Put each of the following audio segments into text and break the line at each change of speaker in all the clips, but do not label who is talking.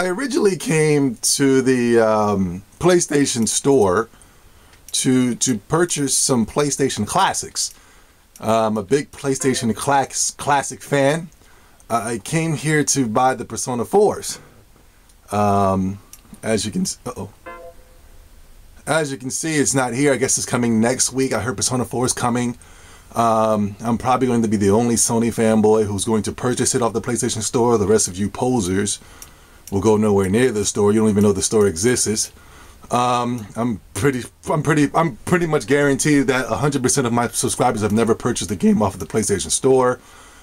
I originally came to the PlayStation Store to purchase some PlayStation classics. I'm a big PlayStation classic fan. I came here to buy the Persona 4s. As you can see, it's not here. I guess it's coming next week. I heard Persona 4 is coming. I'm probably going to be the only Sony fanboy who's going to purchase it off the PlayStation Store. The rest of you posers will go nowhere near the store. You don't even know the store exists. I'm pretty much guaranteed that 100% of my subscribers have never purchased a game off of the PlayStation Store.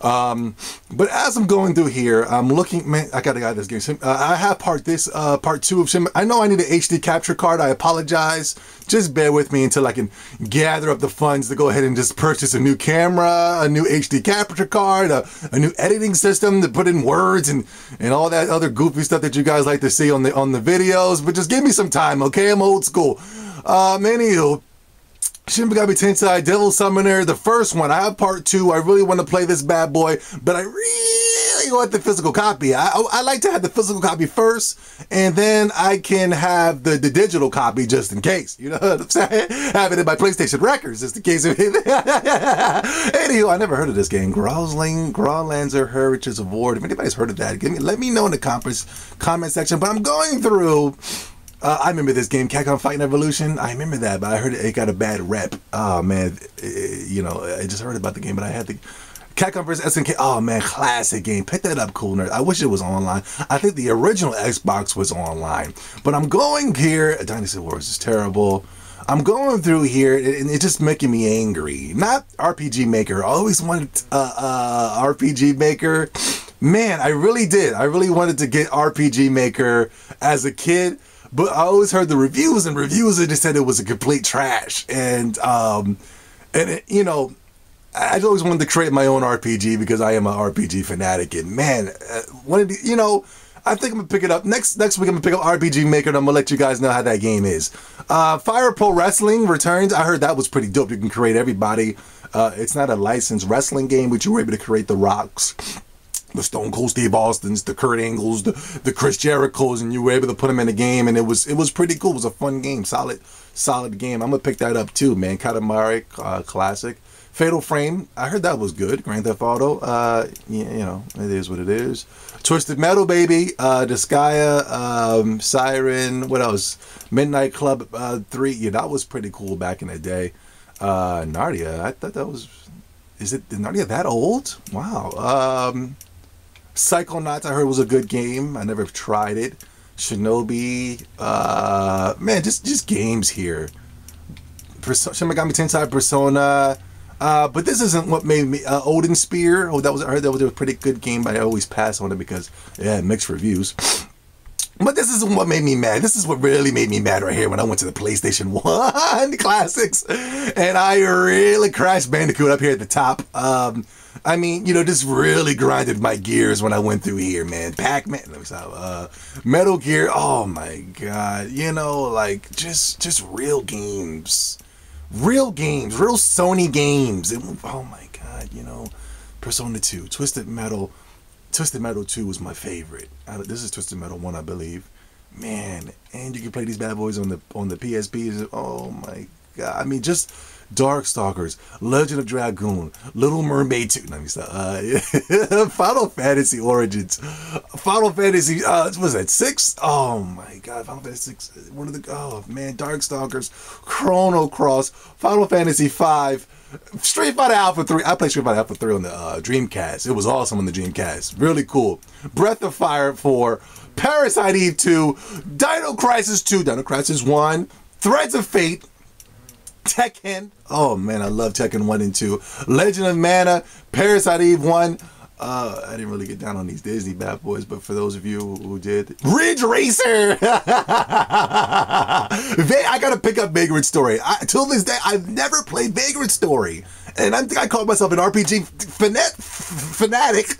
But as I'm going through here, I'm looking, man, I gotta this game. I have part 2 of Shin. I know I need an HD capture card. I apologize. Just bear with me until I can gather up the funds to go ahead and just purchase a new camera, a new HD capture card, a new editing system to put in words and all that other goofy stuff that you guys like to see on the videos. But just give me some time, okay? I'm old school. Anywho, Shin Megami Tensei Devil Summoner, the first one. I have part 2. I really want to play this bad boy, but I really want the physical copy. I like to have the physical copy first, and then I can have the digital copy just in case. You know what I'm saying? Have it in my PlayStation records just in case of anything. Anywho, I never heard of this game. Graulanzer Heritage Award. If anybody's heard of that, let me know in the comment section. But I'm going through... I remember this game, Capcom Fighting Evolution. I remember that, but I heard it got a bad rep. Oh, man. You know, I just heard about the game, but I had the Capcom vs. SNK. Oh, man, classic game. Pick that up, cool nerd. I wish it was online. I think the original Xbox was online. But I'm going here. Dynasty Wars is terrible. I'm going through here, and it's just making me angry. Not RPG Maker. I always wanted RPG Maker. Man, I really did. I really wanted to get RPG Maker as a kid. But I always heard the reviews, and reviewers just said it was a complete trash. And you know, I always wanted to create my own RPG because I am an RPG fanatic. And man, you know, I think I'm gonna pick it up next week. I'm gonna pick up RPG Maker, and I'm gonna let you guys know how that game is. Fire Pro Wrestling returns. I heard that was pretty dope. You can create everybody. It's not a licensed wrestling game, but you were able to create the Rocks, the Stone Cold Steve Austins, the Kurt Angles, the Chris Jerichos, and you were able to put them in the game, and it was pretty cool. It was a fun game, solid game. I'm gonna pick that up too, man. Katamari classic. Fatal Frame, I heard that was good. Grand Theft Auto, you know, it is what it is. Twisted Metal, baby. Disgaea, Siren, what else? Midnight Club 3, yeah, that was pretty cool back in the day. Narnia, I thought that was, is Narnia that old? Wow. Psychonauts, I heard was a good game. I never tried it. Shinobi, man, just games here. Shin Megami Tensei, Persona, but this isn't what made me. Odin Spear, I heard that was a pretty good game, but I always pass on it because yeah, mixed reviews. But this isn't what made me mad. This is what really made me mad right here when I went to the PlayStation 1 Classics, and I really crashed Bandicoot up here at the top. I mean, you know, this really grinded my gears when I went through here, man. Pac-Man, let me stop. Metal Gear, oh my god. You know, like, just real games. Real games, real Sony games. Oh my god, you know. Persona 2, Twisted Metal 2 was my favorite. This is Twisted Metal 1, I believe. Man, and you can play these bad boys on the PSP. Oh my god. I mean, just Darkstalkers, Legend of Dragoon, Little Mermaid 2. Let me stop. Final Fantasy Origins. Final Fantasy, what was that, 6? Oh my god, Final Fantasy 6. One of the, oh man, Darkstalkers, Chrono Cross, Final Fantasy 5. Street Fighter Alpha 3. I played Street Fighter Alpha 3 on the Dreamcast. It was awesome on the Dreamcast. Really cool. Breath of Fire 4. Parasite Eve 2. Dino Crisis 2. Dino Crisis 1. Threads of Fate. Tekken. Oh man, I love Tekken 1 and 2. Legend of Mana. Parasite Eve 1. I didn't really get down on these Disney bad boys, but for those of you who did, Ridge Racer. I gotta pick up Vagrant Story. Till this day, I've never played Vagrant Story, and I call myself an RPG fanatic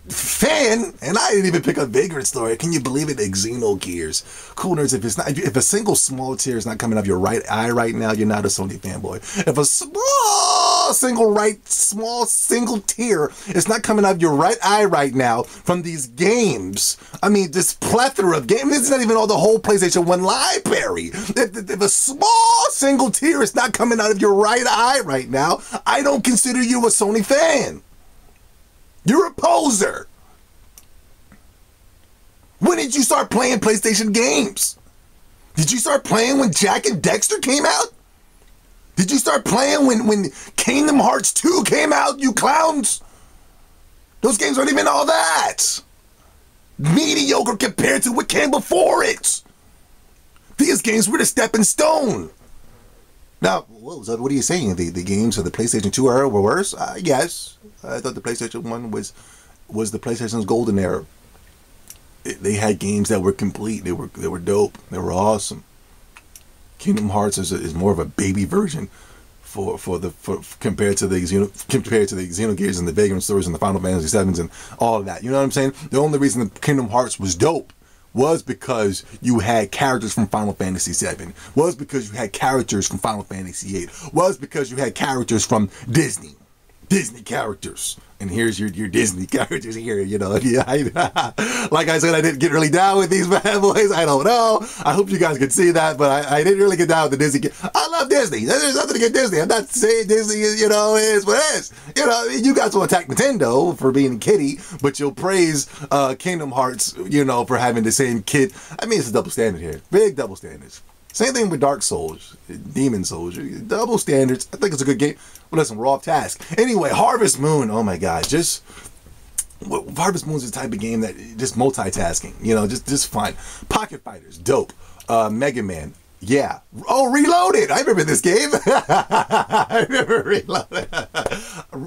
fan, and I didn't even pick up Vagrant Story. Can you believe it? Xenogears. Cool nerds, if a single small tear is not coming out of your right eye right now, you're not a Sony fanboy. If a small small single tear is not coming out of your right eye right now from these games. I mean, this plethora of games. This is not even all the whole PlayStation 1 library. If a small single tear is not coming out of your right eye right now, I don't consider you a Sony fan. You're a poser. When did you start playing PlayStation games? Did you start playing when Jak and Daxter came out? Did you start playing when Kingdom Hearts 2 came out, you clowns? Those games aren't even all that. Mediocre compared to what came before it. These games were the stepping stone. Now, what are you saying? The games of the PlayStation 2 era were worse? Yes. I thought the PlayStation 1 was the PlayStation's golden era. They had games that were complete. They were dope. They were awesome. Kingdom Hearts is more of a baby version compared to the Xenogears and the Vagrant Stories and the Final Fantasy 7s and all of that. You know what I'm saying? The only reason that Kingdom Hearts was dope was because you had characters from Final Fantasy 7. Was because you had characters from Final Fantasy 8. Was because you had characters from Disney characters. And here's your Disney characters here, you know. Yeah, like I said, I didn't get really down with these fanboys. I don't know. I hope you guys could see that, but I didn't really get down with the Disney. I love Disney. There's nothing against Disney. I'm not saying Disney is, is what it is. You guys will attack Nintendo for being a kiddie, but you'll praise Kingdom Hearts, for having the same kid. I mean, it's a double standard here. Big double standards. Same thing with Dark Souls, Demon Souls, double standards. I think it's a good game. Well, listen, we're off task. Anyway, Harvest Moon. Oh my God, Harvest Moon is the type of game that just multitasking. Just fun. Pocket Fighters, dope. Mega Man, yeah. Oh, Reloaded. I remember this game. I remember Reloaded.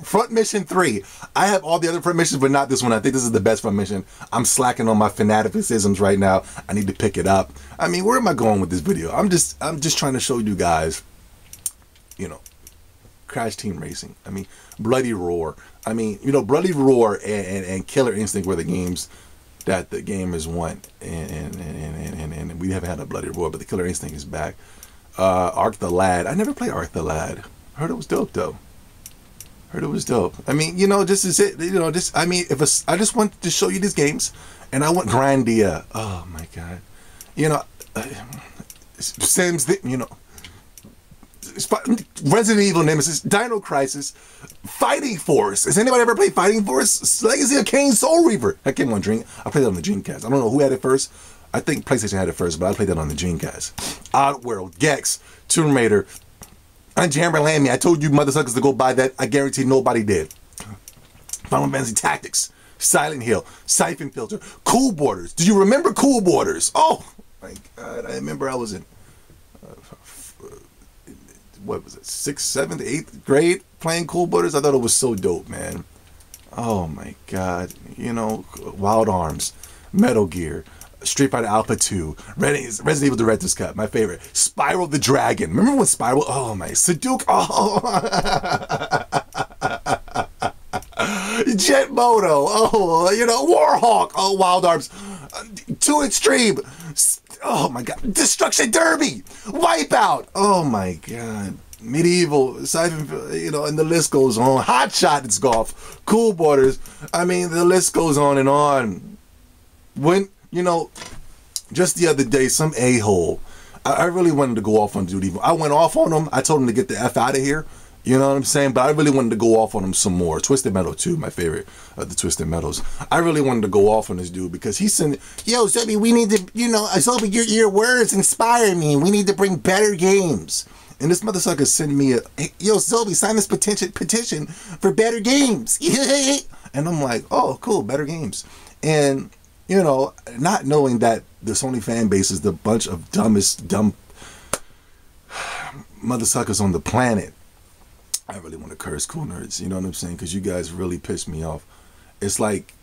Front Mission 3. I have all the other front missions, but not this one. I think this is the best front mission. I'm slacking on my fanaticisms right now. I need to pick it up. I mean, where am I going with this video? I'm just trying to show you guys, Crash Team Racing. I mean, Bloody Roar. I mean, Bloody Roar and Killer Instinct were the games that the gamers want, and we haven't had a Bloody Roar, but the Killer Instinct is back. Arc the Lad. I never played Arc the Lad. I heard it was dope though. Heard it was dope. I mean, this is it. I mean, I just want to show you these games, and I want Grandia. Oh my God. Sims. Resident Evil Nemesis, Dino Crisis, Fighting Force. Has anybody ever played Fighting Force? Legacy of Kain, Soul Reaver. That came on Dream. I played it on the Dreamcast. I don't know who had it first. I think PlayStation had it first, but I played that on the Dreamcast. Oddworld, Gex, Tomb Raider, and Jammer Lammy. I told you mother suckers to go buy that. I guarantee nobody did. Final Fantasy Tactics, Silent Hill, Siphon Filter, Cool Borders. Do you remember Cool Borders? Oh my God, I remember I was in what was it, 6th, 7th, 8th grade playing Cool Borders. I thought it was so dope, man. Oh my God. Wild Arms, Metal Gear, Street Fighter Alpha 2, Resident Evil Director's Cut, my favorite. Spiral the Dragon. Remember when Spiral, oh my, Sudoku, oh. Jet Moto, oh, Warhawk, oh, Wild Arms, Too Extreme, oh my God, Destruction Derby, Wipeout, oh my God, Medieval, Siphon, and the list goes on. Hot Shot, it's golf, Cool Borders. I mean, the list goes on and on. When, just the other day, some a-hole, I really wanted to go off on Dude Evil. I went off on him. I told him to get the F out of here. You know what I'm saying? But I really wanted to go off on him some more. Twisted Metal 2, my favorite of the Twisted Metals. I really wanted to go off on this dude because he said, yo, Zobi, we need to, Zobi, your words inspire me. We need to bring better games. And this mother sucker sent me hey, yo, Zobi, sign this petition for better games. And I'm like, oh, cool, better games. And, not knowing that the Sony fan base is the bunch of dumb mother suckers on the planet. I really want to curse Cool Nerds, you know what I'm saying? Because you guys really piss me off. It's like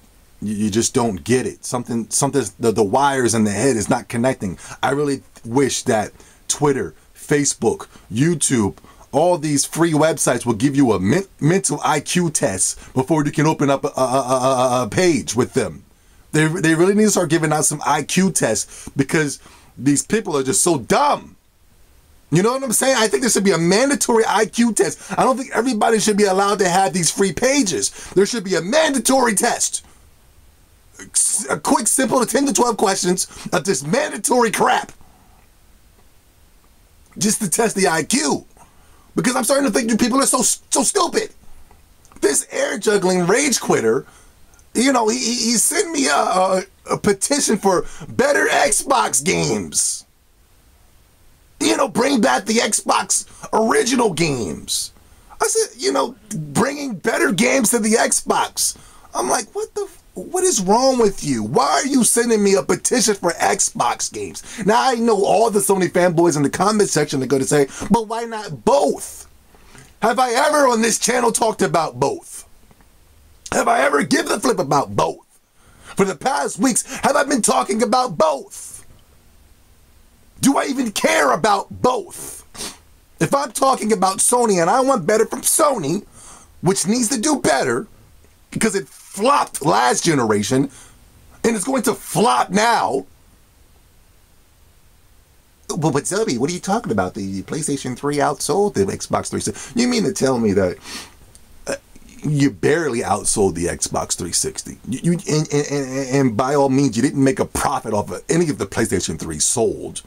you just don't get it. Something the wires in the head is not connecting. I really wish that Twitter, Facebook, YouTube, all these free websites will give you a mental IQ test before you can open up a page with them. They really need to start giving out some IQ tests because these people are just so dumb. You know what I'm saying? I think there should be a mandatory IQ test. I don't think everybody should be allowed to have these free pages. There should be a mandatory test. A quick, simple 10 to 12 questions of this mandatory crap. Just to test the IQ. Because I'm starting to think you people are so stupid. This air juggling rage quitter, you know, he sent me a petition for better Xbox games. You know, bring back the Xbox original games. I said, you know, bringing better games to the Xbox. I'm like, what is wrong with you? Why are you sending me a petition for Xbox games? Now, I know all the Sony fanboys in the comment section are going to say, but why not both? Have I ever on this channel talked about both? Have I ever given a flip about both? For the past weeks, have I been talking about both? Do I even care about both? If I'm talking about Sony and I want better from Sony, which needs to do better because it flopped last generation and it's going to flop now. Well, but Zubby, what are you talking about? The PlayStation 3 outsold the Xbox 360. You mean to tell me that you barely outsold the Xbox 360? And by all means, you didn't make a profit off of any of the PlayStation 3 sold.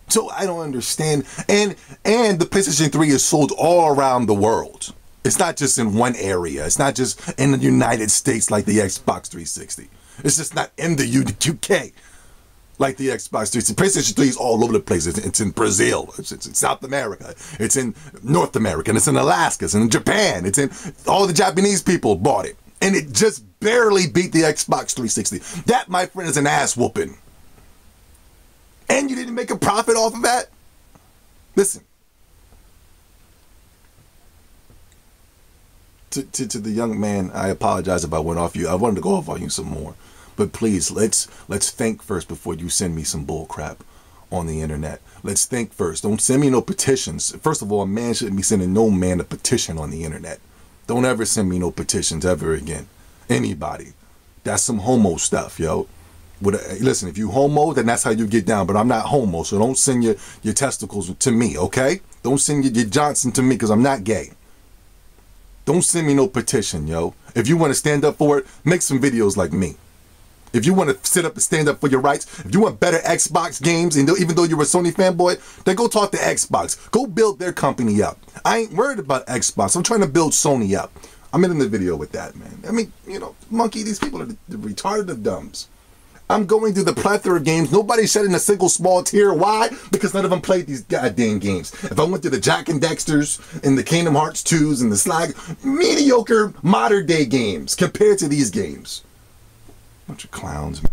So I don't understand. And the PlayStation 3 is sold all around the world. It's not just in one area. It's not just in the United States like the Xbox 360. It's just not in the UK like the Xbox 360. PlayStation 3 is all over the place. It's in Brazil. It's in South America. It's in North America. And it's in Alaska. It's in Japan. It's in all the Japanese people bought it. And it just barely beat the Xbox 360. That, my friend, is an ass whooping. And you didn't make a profit off of that? Listen. To the young man, I apologize if I went off you. I wanted to go off on you some more. But please, let's think first before you send me some bull crap on the internet. Let's think first. Don't send me no petitions. First of all, a man shouldn't be sending no man a petition on the internet. Don't ever send me no petitions ever again. Anybody. That's some homo stuff, yo. Listen, if you homo, then that's how you get down. But I'm not homo, so don't send your testicles to me, okay? Don't send your Johnson to me because I'm not gay. Don't send me no petition, yo. If you want to stand up for it, make some videos like me. If you want to sit up and stand up for your rights, if you want better Xbox games, and even though you're a Sony fanboy, then go talk to Xbox. Go build their company up. I ain't worried about Xbox. I'm trying to build Sony up. I'm in the video with that, man. I mean, you know, monkey, these people are the retarded of dumbs. I'm going through the plethora of games. Nobody's shedding a single small tear. Why? Because none of them played these goddamn games. If I went to the Jack and Dexters and the Kingdom Hearts 2s and the Slag, mediocre modern day games compared to these games. Bunch of clowns, man.